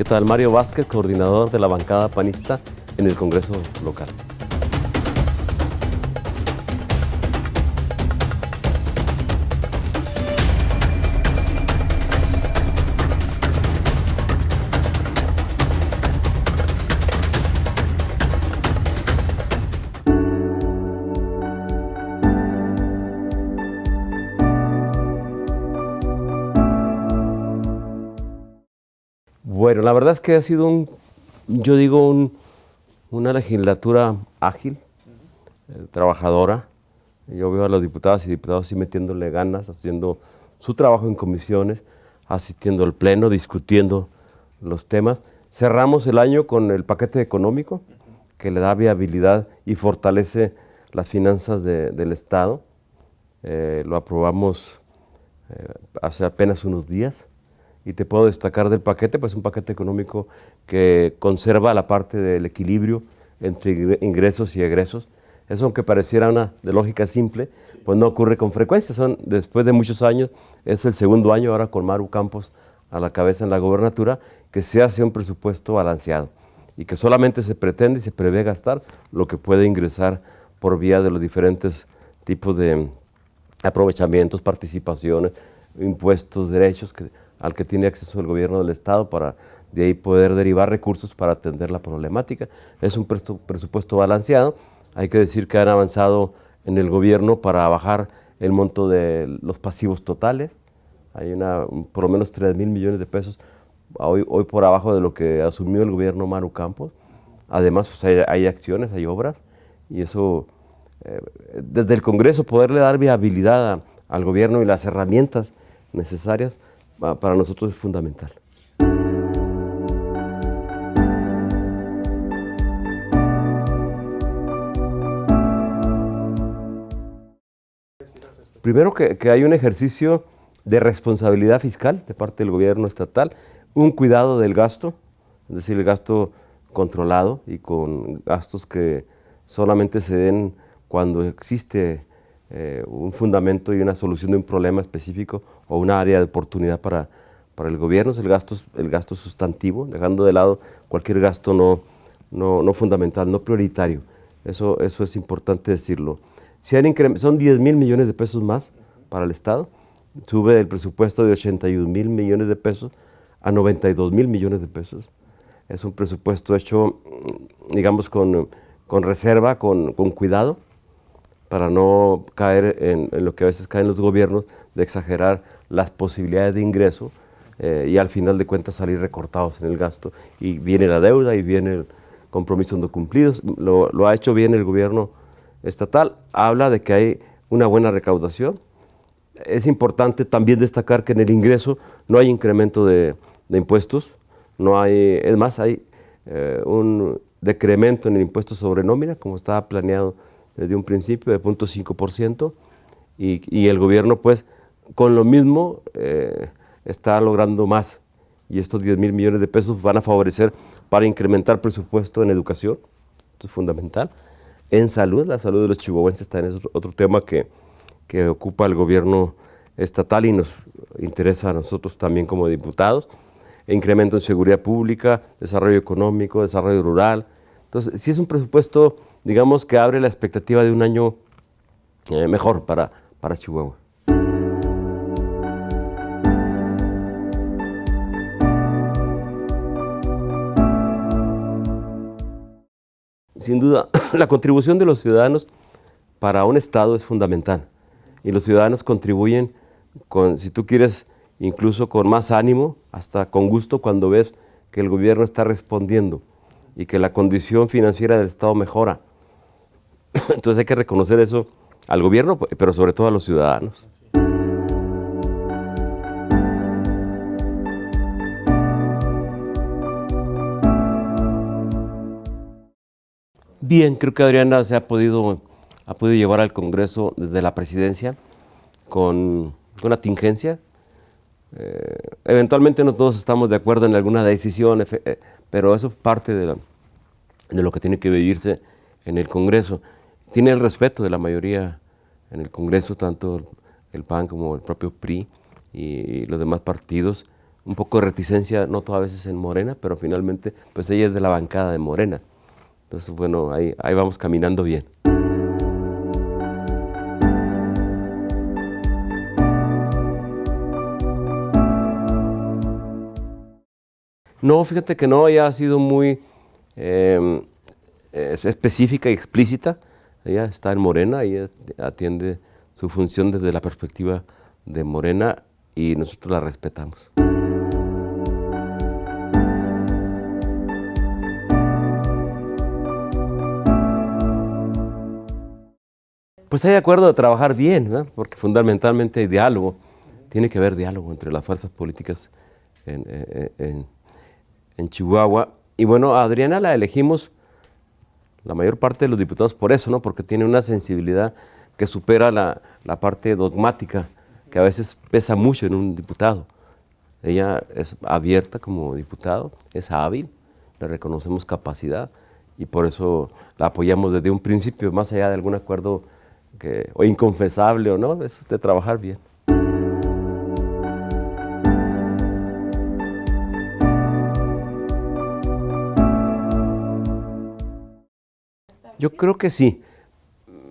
¿Qué tal? Mario Vázquez, coordinador de la bancada panista en el Congreso local. Bueno, la verdad es que ha sido una legislatura ágil, trabajadora. Yo veo a los diputadas y diputados sí metiéndole ganas, haciendo su trabajo en comisiones, asistiendo al pleno, discutiendo los temas. Cerramos el año con el paquete económico que le da viabilidad y fortalece las finanzas del Estado. Lo aprobamos hace apenas unos días. Y te puedo destacar del paquete, pues un paquete económico que conserva la parte del equilibrio entre ingresos y egresos. Eso, aunque pareciera una de lógica simple, pues no ocurre con frecuencia. Después de muchos años, es el segundo año ahora con Maru Campos a la cabeza en la gobernatura, que se hace un presupuesto balanceado y que solamente se pretende y se prevé gastar lo que puede ingresar por vía de los diferentes tipos de aprovechamientos, participaciones, impuestos, derechos al que tiene acceso el gobierno del Estado para de ahí poder derivar recursos para atender la problemática. Es un presupuesto balanceado. Hay que decir que han avanzado en el gobierno para bajar el monto de los pasivos totales. Hay por lo menos 3,000 millones de pesos hoy por abajo de lo que asumió el gobierno Maru Campos. Además, pues hay acciones, hay obras, y eso, desde el Congreso, poderle dar viabilidad al gobierno y las herramientas necesarias para nosotros es fundamental. Primero que hay un ejercicio de responsabilidad fiscal de parte del gobierno estatal, un cuidado del gasto, es decir, el gasto controlado y con gastos que solamente se den cuando existe un fundamento y una solución de un problema específico o una área de oportunidad para el gobierno. Es el gasto sustantivo, dejando de lado cualquier gasto no fundamental, no prioritario. Eso es importante decirlo. Son 10,000 millones de pesos más para el Estado. Sube el presupuesto de 81,000 millones de pesos a 92,000 millones de pesos. Es un presupuesto hecho, digamos, con reserva, con cuidado, para no caer en lo que a veces caen los gobiernos, de exagerar las posibilidades de ingreso y al final de cuentas salir recortados en el gasto. Y viene la deuda y viene el compromiso no cumplidos. Lo ha hecho bien el gobierno estatal. Habla de que hay una buena recaudación. Es importante también destacar que en el ingreso no hay incremento de impuestos. Es más, hay un decremento en el impuesto sobre nómina, como estaba planeado desde un principio, de 0.5%, y el gobierno, pues, con lo mismo está logrando más, y estos 10,000 millones de pesos van a favorecer para incrementar presupuesto en educación, esto es fundamental, en salud. La salud de los chihuahuenses también es otro tema que ocupa el gobierno estatal y nos interesa a nosotros también como diputados. Incremento en seguridad pública, desarrollo económico, desarrollo rural. Entonces, sí es un presupuesto, digamos, que abre la expectativa de un año mejor para Chihuahua. Sin duda, la contribución de los ciudadanos para un Estado es fundamental. Y los ciudadanos contribuyen si tú quieres, incluso con más ánimo, hasta con gusto, cuando ves que el gobierno está respondiendo y que la condición financiera del Estado mejora. Entonces hay que reconocer eso al gobierno, pero sobre todo a los ciudadanos. Bien, creo que Adriana ha podido llevar al Congreso desde la presidencia con una tingencia. Eventualmente no todos estamos de acuerdo en alguna decisión, pero eso es parte de lo que tiene que vivirse en el Congreso. Tiene el respeto de la mayoría en el Congreso, tanto el PAN como el propio PRI y los demás partidos, un poco de reticencia, no todas veces en Morena, pero finalmente pues ella es de la bancada de Morena. Entonces, bueno, ahí vamos caminando bien. No, fíjate que no, ella ha sido muy específica y explícita. Ella está en Morena, ella atiende su función desde la perspectiva de Morena y nosotros la respetamos. Pues hay acuerdo de trabajar bien, ¿no? Porque fundamentalmente hay diálogo. Tiene que haber diálogo entre las fuerzas políticas en Chihuahua. Y bueno, a Adriana la elegimos la mayor parte de los diputados por eso, ¿no? Porque tiene una sensibilidad que supera la parte dogmática, que a veces pesa mucho en un diputado. Ella es abierta como diputado, es hábil, le reconocemos capacidad y por eso la apoyamos desde un principio, más allá de algún acuerdo o inconfesable o no, es de trabajar bien. Yo creo que sí.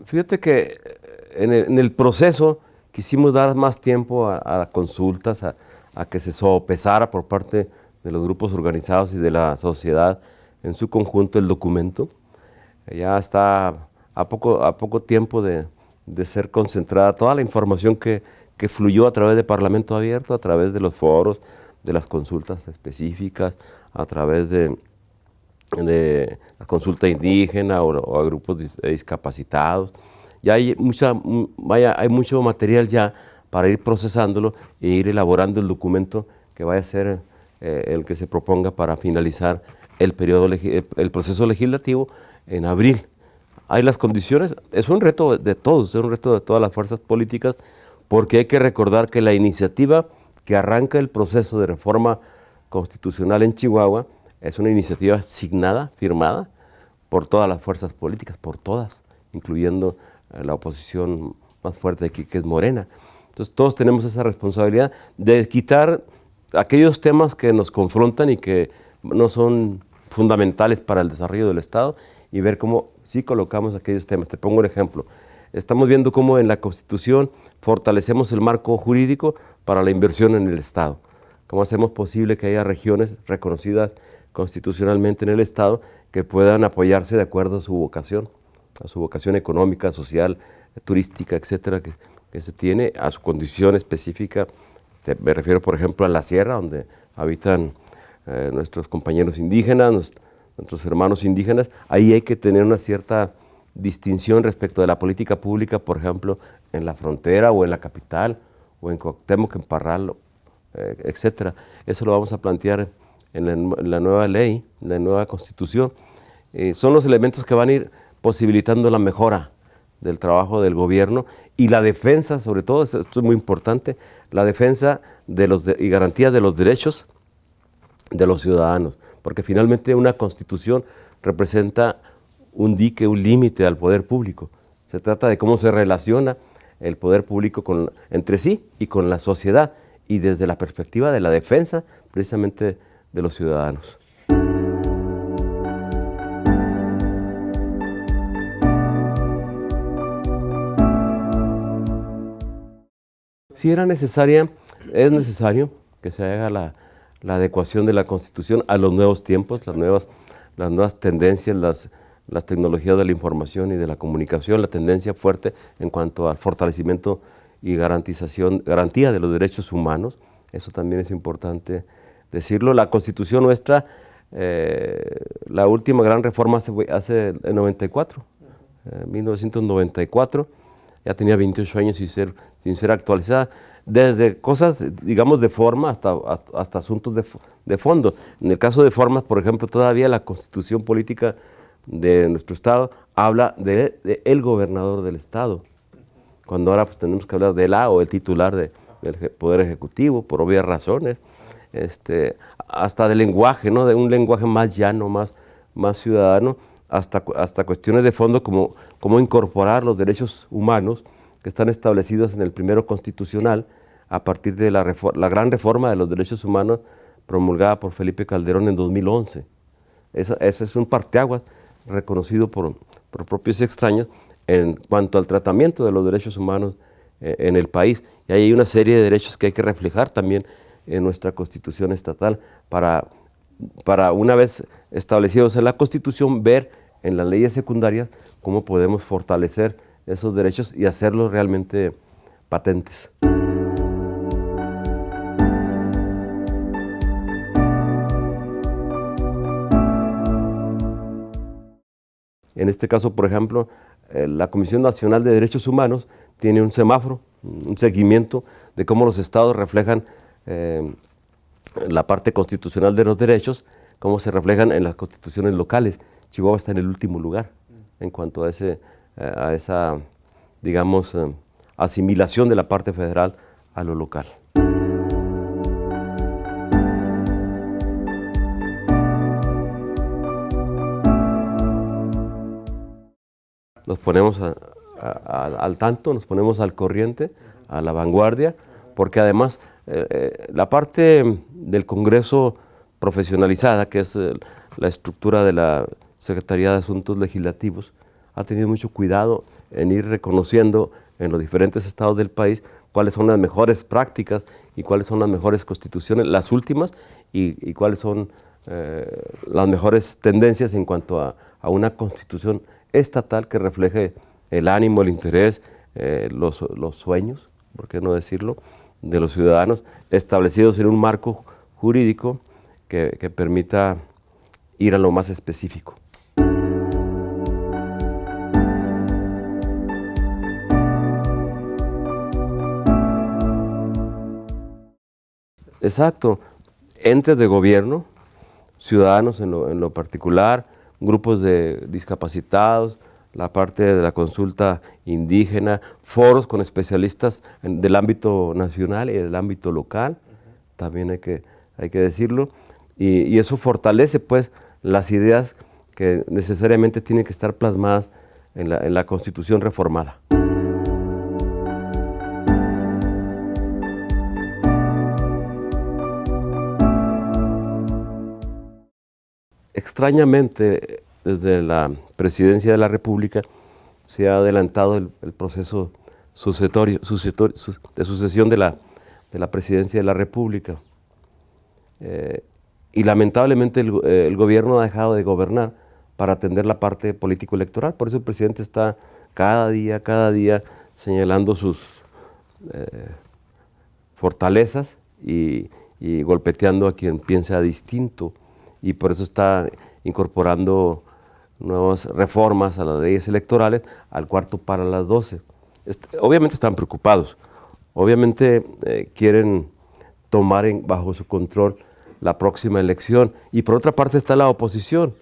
Fíjate que en el proceso quisimos dar más tiempo a consultas, a que se sopesara por parte de los grupos organizados y de la sociedad en su conjunto el documento. Ya está a poco tiempo de ser concentrada toda la información que fluyó a través de Parlamento Abierto, a través de los foros, de las consultas específicas, a través de la consulta indígena o a grupos discapacitados. Ya hay mucho material ya para ir procesándolo e ir elaborando el documento que vaya a ser el que se proponga para finalizar el proceso legislativo en abril. Hay las condiciones, es un reto de todos, es un reto de todas las fuerzas políticas, porque hay que recordar que la iniciativa que arranca el proceso de reforma constitucional en Chihuahua es una iniciativa signada, firmada por todas las fuerzas políticas, por todas, incluyendo la oposición más fuerte aquí, que es Morena. Entonces todos tenemos esa responsabilidad de quitar aquellos temas que nos confrontan y que no son fundamentales para el desarrollo del Estado y ver cómo sí colocamos aquellos temas. Te pongo un ejemplo. Estamos viendo cómo en la Constitución fortalecemos el marco jurídico para la inversión en el Estado. ¿Cómo hacemos posible que haya regiones reconocidas constitucionalmente en el Estado que puedan apoyarse de acuerdo a su vocación económica, social, turística, etcétera, que se tiene, a su condición específica? Me refiero, por ejemplo, a la sierra, donde habitan nuestros compañeros indígenas, nuestros hermanos indígenas. Ahí hay que tener una cierta distinción respecto de la política pública, por ejemplo, en la frontera o en la capital, o en Cuauhtémoc, en Parral, etcétera. Eso lo vamos a plantear en la nueva ley, en la nueva Constitución. Son los elementos que van a ir posibilitando la mejora del trabajo del gobierno y la defensa, sobre todo, esto es muy importante, la defensa y garantía de los derechos de los ciudadanos, porque finalmente una Constitución representa un dique, un límite al poder público. Se trata de cómo se relaciona el poder público entre sí y con la sociedad, y desde la perspectiva de la defensa precisamente de los ciudadanos. Sí es necesario que se haga la adecuación de la Constitución a los nuevos tiempos, las nuevas tendencias, las tecnologías de la información y de la comunicación, la tendencia fuerte en cuanto al fortalecimiento y garantía de los derechos humanos. Eso también es importante decirlo. La Constitución nuestra, la última gran reforma hace el 94, 1994, ya tenía 28 años sin ser actualizada, desde cosas, digamos, de forma hasta asuntos de fondo. En el caso de formas, por ejemplo, todavía la Constitución política de nuestro Estado habla de el gobernador del Estado, cuando ahora pues, tenemos que hablar de o el titular del Poder Ejecutivo, por obvias razones, hasta del lenguaje, ¿no? De un lenguaje más llano, más ciudadano, hasta cuestiones de fondo como cómo incorporar los derechos humanos que están establecidos en el primero constitucional a partir de la gran reforma de los derechos humanos promulgada por Felipe Calderón en 2011. Ese es un parteaguas reconocido por propios extraños en cuanto al tratamiento de los derechos humanos en el país. Y ahí hay una serie de derechos que hay que reflejar también en nuestra Constitución estatal para una vez establecidos en la Constitución, ver en las leyes secundarias cómo podemos fortalecer esos derechos y hacerlos realmente patentes. En este caso, por ejemplo, la Comisión Nacional de Derechos Humanos tiene un semáforo, un seguimiento de cómo los estados reflejan la parte constitucional de los derechos, cómo se reflejan en las constituciones locales. Chihuahua está en el último lugar en cuanto a esa, digamos, asimilación de la parte federal a lo local. Nos ponemos al tanto, nos ponemos al corriente, a la vanguardia, porque además la parte del Congreso profesionalizada, que es la estructura de la Secretaría de Asuntos Legislativos, ha tenido mucho cuidado en ir reconociendo en los diferentes estados del país cuáles son las mejores prácticas y cuáles son las mejores constituciones, las últimas, y cuáles son las mejores tendencias en cuanto a una constitución estatal que refleje el ánimo, el interés, los sueños, por qué no decirlo, de los ciudadanos, establecidos en un marco jurídico que permita ir a lo más específico. Exacto, entes de gobierno, ciudadanos en lo particular, grupos de discapacitados, la parte de la consulta indígena, foros con especialistas del ámbito nacional y del ámbito local, también hay que decirlo, y eso fortalece pues las ideas que necesariamente tienen que estar plasmadas en la Constitución reformada. Extrañamente, desde la Presidencia de la República se ha adelantado el proceso de sucesión de la Presidencia de la República. Y lamentablemente el gobierno ha dejado de gobernar para atender la parte político-electoral. Por eso el presidente está cada día señalando sus fortalezas y golpeteando a quien piensa distinto. Y por eso está incorporando nuevas reformas a las leyes electorales al cuarto para las 12. Obviamente están preocupados, obviamente quieren tomar bajo su control la próxima elección. Y por otra parte está la oposición,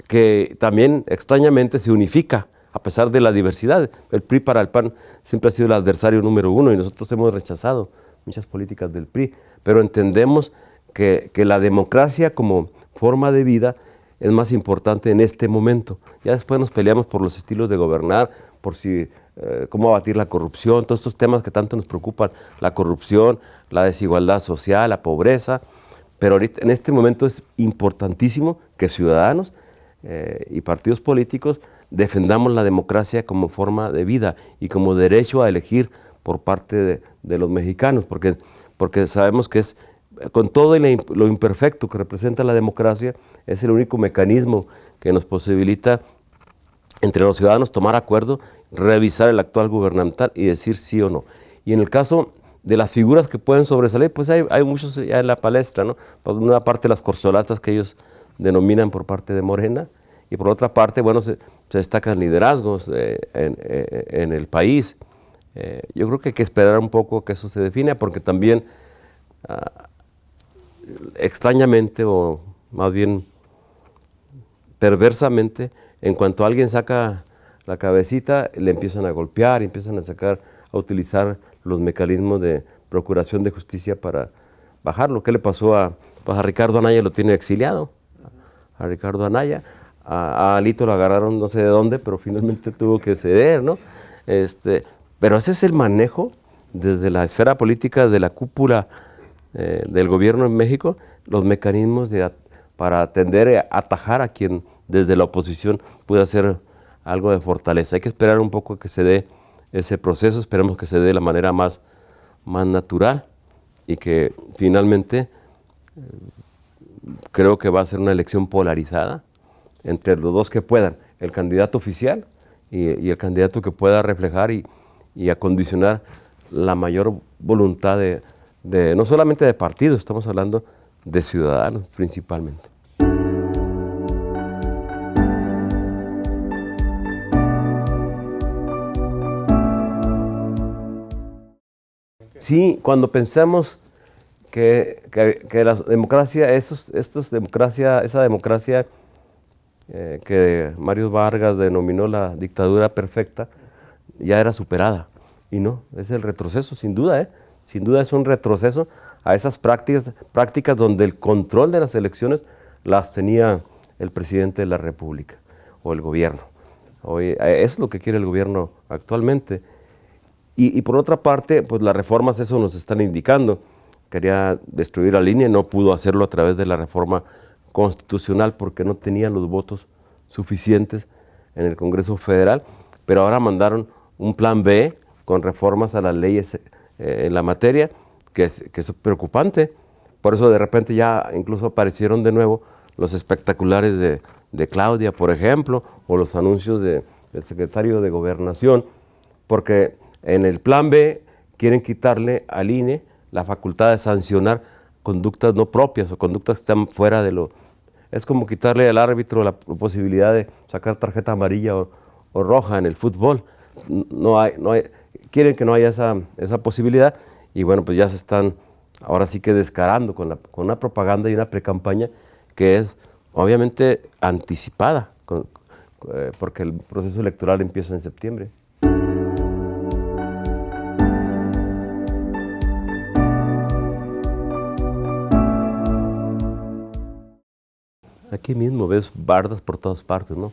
que también extrañamente se unifica a pesar de la diversidad. El PRI para el PAN siempre ha sido el adversario número uno y nosotros hemos rechazado muchas políticas del PRI, pero entendemos que la democracia como forma de vida es más importante en este momento. Ya después nos peleamos por los estilos de gobernar, por cómo abatir la corrupción, todos estos temas que tanto nos preocupan, la corrupción, la desigualdad social, la pobreza, pero ahorita, en este momento es importantísimo que ciudadanos y partidos políticos defendamos la democracia como forma de vida y como derecho a elegir por parte de los mexicanos, porque sabemos que es con todo lo imperfecto que representa la democracia, es el único mecanismo que nos posibilita entre los ciudadanos tomar acuerdo, revisar el actual gubernamental y decir sí o no. Y en el caso de las figuras que pueden sobresalir, pues hay muchos ya en la palestra, ¿no? Por una parte las corzolatas que ellos denominan por parte de Morena, y por otra parte, bueno, se destacan liderazgos en el país. Yo creo que hay que esperar un poco que eso se defina, porque también extrañamente o más bien perversamente, en cuanto alguien saca la cabecita, le empiezan a golpear, empiezan a utilizar los mecanismos de procuración de justicia para bajarlo. ¿Qué le pasó a Ricardo Anaya? Lo tiene exiliado, a Ricardo Anaya. A Alito lo agarraron no sé de dónde, pero finalmente tuvo que ceder, ¿no? Pero ese es el manejo desde la esfera política, de la cúpula del gobierno en México, los mecanismos para atender a atajar a quien desde la oposición pueda hacer algo de fortaleza. Hay que esperar un poco que se dé ese proceso, esperemos que se dé de la manera más natural y que finalmente creo que va a ser una elección polarizada entre los dos que puedan, el candidato oficial y el candidato que pueda reflejar y acondicionar la mayor voluntad de no solamente de partidos, estamos hablando de ciudadanos principalmente. Sí, cuando pensamos que la democracia, esa democracia que Mario Vargas denominó la dictadura perfecta, ya era superada. Y no, es el retroceso, sin duda, sin duda es un retroceso a esas prácticas donde el control de las elecciones las tenía el presidente de la República o el gobierno. Hoy, eso es lo que quiere el gobierno actualmente. Y por otra parte, pues las reformas eso nos están indicando. Quería destruir al INE, no pudo hacerlo a través de la reforma constitucional porque no tenía los votos suficientes en el Congreso Federal, pero ahora mandaron un plan B con reformas a las leyes en la materia, que es preocupante. Por eso de repente ya incluso aparecieron de nuevo los espectaculares de Claudia, por ejemplo, o los anuncios del secretario de Gobernación, porque en el plan B quieren quitarle al INE la facultad de sancionar conductas no propias o conductas que están fuera de lo... Es como quitarle al árbitro la posibilidad de sacar tarjeta amarilla o roja en el fútbol. Quieren que no haya esa posibilidad y bueno, pues ya se están ahora sí que descarando con una propaganda y una precampaña que es obviamente anticipada, porque el proceso electoral empieza en septiembre. Aquí mismo ves bardas por todas partes, ¿no?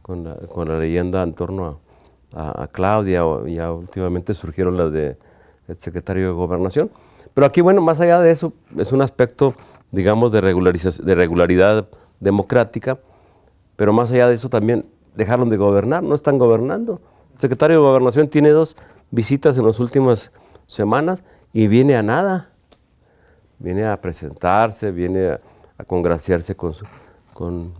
Con la leyenda en torno a Claudia, y ya últimamente surgieron las del secretario de Gobernación. Pero aquí, bueno, más allá de eso, es un aspecto, digamos, de regularidad democrática, pero más allá de eso también dejaron de gobernar, no están gobernando. El secretario de Gobernación tiene 2 visitas en las últimas semanas y viene a nada. Viene a presentarse, viene a congraciarse con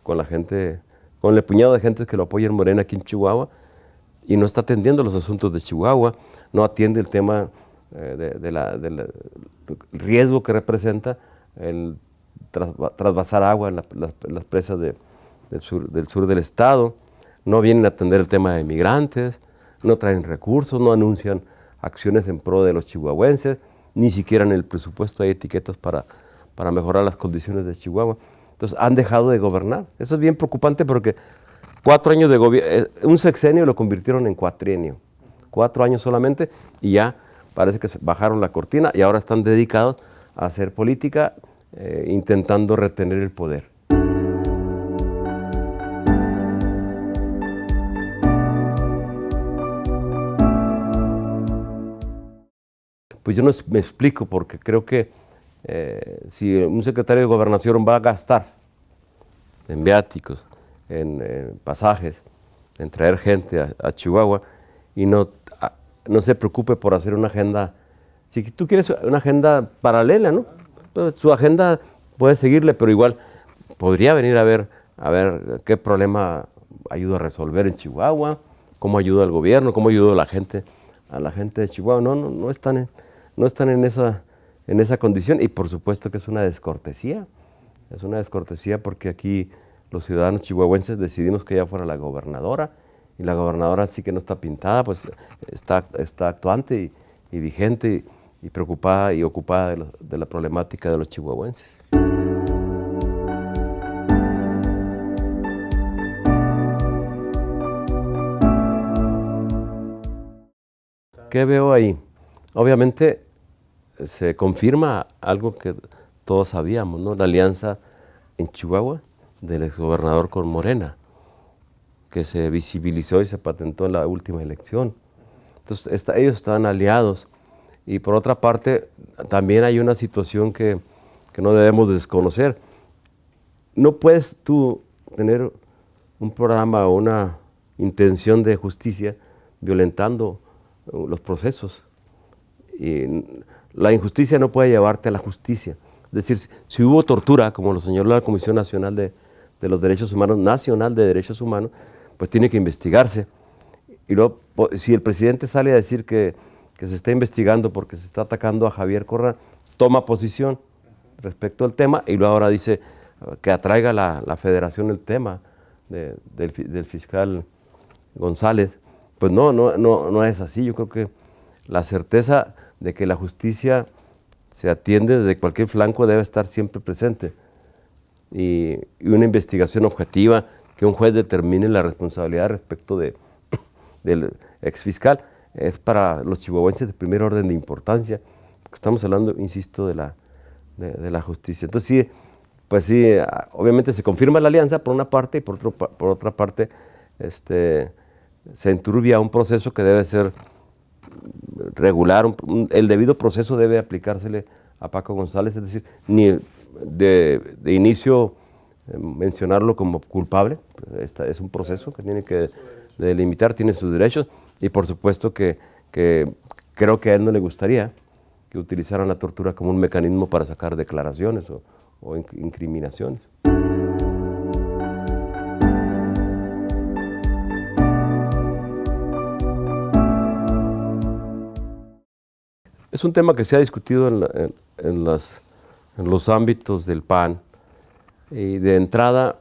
la gente, con el puñado de gente que lo apoya en Morena aquí en Chihuahua, y no está atendiendo los asuntos de Chihuahua, no atiende el tema del riesgo que representa el trasvasar agua en las presas del sur del estado, no vienen a atender el tema de migrantes, no traen recursos, no anuncian acciones en pro de los chihuahuenses, ni siquiera en el presupuesto hay etiquetas para mejorar las condiciones de Chihuahua. Entonces han dejado de gobernar. Eso es bien preocupante porque 4 años de gobierno, un sexenio lo convirtieron en cuatrienio. 4 años solamente y ya parece que se bajaron la cortina y ahora están dedicados a hacer política intentando retener el poder. Pues yo no me explico porque creo que si un secretario de Gobernación va a gastar en viáticos, en pasajes, en traer gente a Chihuahua y no se preocupe por hacer una agenda, si tú quieres una agenda paralela, ¿no? Pues su agenda puede seguirle, pero igual podría venir a ver qué problema ayuda a resolver en Chihuahua, cómo ayuda al gobierno, cómo ayuda a la gente de Chihuahua. No están en esa condición y por supuesto que es una descortesía porque aquí los ciudadanos chihuahuenses decidimos que ella fuera la gobernadora y la gobernadora sí que no está pintada, pues está actuante y vigente y preocupada y ocupada de la problemática de los chihuahuenses. ¿Qué veo ahí? Obviamente se confirma algo que todos sabíamos, ¿no? La alianza en Chihuahua del exgobernador con Morena, que se visibilizó y se patentó en la última elección. Entonces ellos están aliados. Y por otra parte, también hay una situación que no debemos desconocer. No puedes tú tener un programa o una intención de justicia violentando los procesos. Y la injusticia no puede llevarte a la justicia. Es decir, si hubo tortura, como lo señaló la Comisión Nacional de los Derechos Humanos, Nacional de Derechos Humanos, pues tiene que investigarse. Y luego, si el presidente sale a decir que se está investigando porque se está atacando a Javier Corral, toma posición respecto al tema y luego ahora dice que atraiga la federación el tema del fiscal González. Pues no es así. Yo creo que la certeza de que la justicia se atiende desde cualquier flanco debe estar siempre presente. Y una investigación objetiva, que un juez determine la responsabilidad respecto del exfiscal, es para los chihuahuenses de primer orden de importancia, porque estamos hablando, insisto, de la justicia. Entonces sí, pues sí, obviamente se confirma la alianza por una parte y por otra parte se enturbia un proceso que debe ser regular, el debido proceso debe aplicársele a Paco González, es decir, ni de inicio mencionarlo como culpable. Es un proceso que tiene que delimitar, tiene sus derechos y por supuesto que creo que a él no le gustaría que utilizaran la tortura como un mecanismo para sacar declaraciones o incriminaciones. Es un tema que se ha discutido en los ámbitos del PAN y de entrada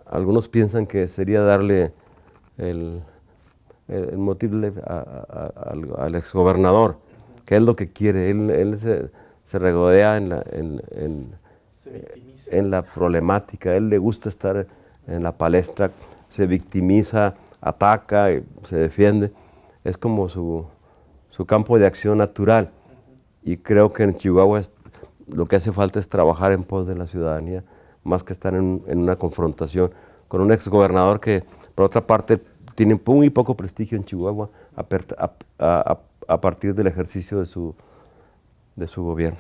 algunos piensan que sería darle el motivo al exgobernador, que es lo que quiere. Él se regodea en la problemática, a él le gusta estar en la palestra, se victimiza, ataca, se defiende, es como su campo de acción natural. Y creo que en Chihuahua lo que hace falta es trabajar en pos de la ciudadanía, más que estar en una confrontación con un exgobernador que, por otra parte, tiene muy poco prestigio en Chihuahua a partir del ejercicio de su gobierno.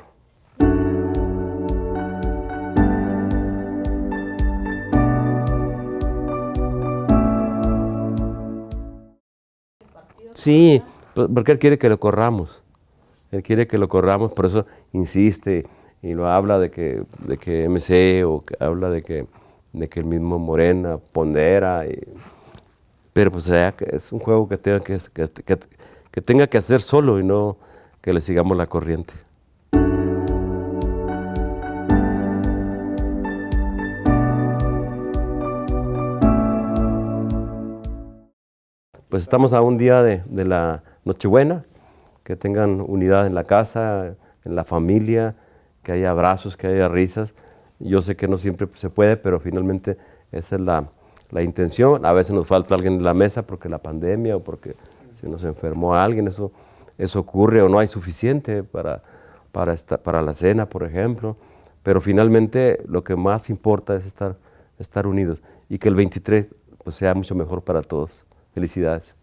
Sí, porque él quiere que lo corramos. Él quiere que lo corramos, por eso insiste y lo habla de que MC o que habla de que el mismo Morena pondera. Pero pues es un juego que tenga que hacer solo y no que le sigamos la corriente. Pues estamos a un día de la Nochebuena, que tengan unidad en la casa, en la familia, que haya abrazos, que haya risas. Yo sé que no siempre se puede, pero finalmente esa es la intención. A veces nos falta alguien en la mesa porque la pandemia o porque se nos enfermó a alguien, eso ocurre, o no hay suficiente para la cena, por ejemplo. Pero finalmente lo que más importa es estar unidos y que el 23 pues, sea mucho mejor para todos. Felicidades.